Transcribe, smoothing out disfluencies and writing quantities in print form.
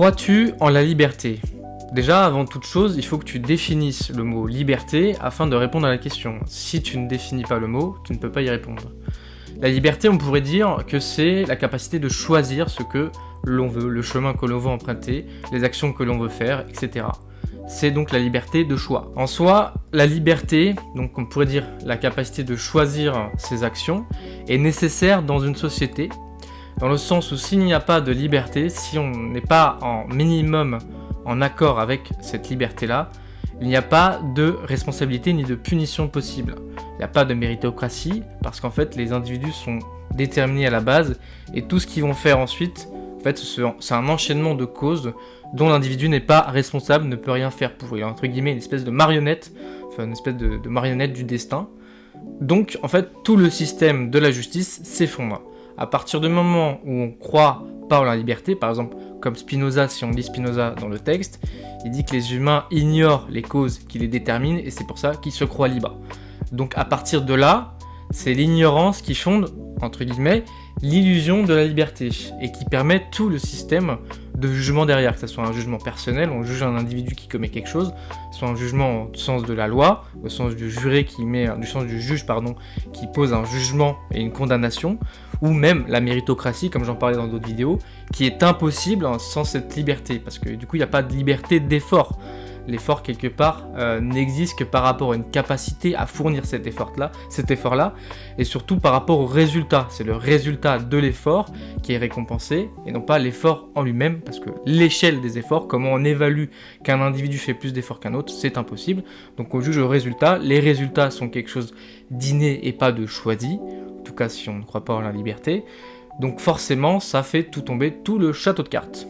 Crois-tu en la liberté? Déjà, avant toute chose, il faut que tu définisses le mot liberté afin de répondre à la question. Si tu ne définis pas le mot, tu ne peux pas y répondre. La liberté, on pourrait dire que c'est la capacité de choisir ce que l'on veut, le chemin que l'on veut emprunter, les actions que l'on veut faire, etc. C'est donc la liberté de choix. En soi, la liberté, donc on pourrait dire la capacité de choisir ses actions, est nécessaire dans une société, dans le sens où s'il n'y a pas de liberté, si on n'est pas en minimum en accord avec cette liberté-là, il n'y a pas de responsabilité ni de punition possible. Il n'y a pas de méritocratie, parce qu'en fait, les individus sont déterminés à la base, et tout ce qu'ils vont faire ensuite, en fait, c'est un enchaînement de causes dont l'individu n'est pas responsable, ne peut rien faire pour. Il est entre guillemets une espèce de marionnette, enfin une espèce de marionnette du destin. Donc, en fait, tout le système de la justice s'effondre. À partir du moment où on croit pas en la liberté, par exemple, comme Spinoza, si on lit Spinoza dans le texte, il dit que les humains ignorent les causes qui les déterminent et c'est pour ça qu'ils se croient libres. Donc à partir de là, c'est l'ignorance qui fonde, entre guillemets, l'illusion de la liberté et qui permet tout le système de jugement derrière, que ce soit un jugement personnel, on juge un individu qui commet quelque chose, soit un jugement au sens de la loi, au sens du juré du sens du juge qui pose un jugement et une condamnation, ou même la méritocratie, comme j'en parlais dans d'autres vidéos, qui est impossible sans cette liberté, parce que du coup il n'y a pas de liberté d'effort. L'effort quelque part n'existe que par rapport à une capacité à fournir cet effort-là, et surtout par rapport au résultat. C'est le résultat de l'effort qui est récompensé, et non pas l'effort en lui-même, parce que l'échelle des efforts, comment on évalue qu'un individu fait plus d'efforts qu'un autre, c'est impossible. Donc on juge au résultat, les résultats sont quelque chose d'inné et pas de choisi, en tout cas si on ne croit pas en la liberté. Donc forcément, ça fait tout tomber tout le château de cartes.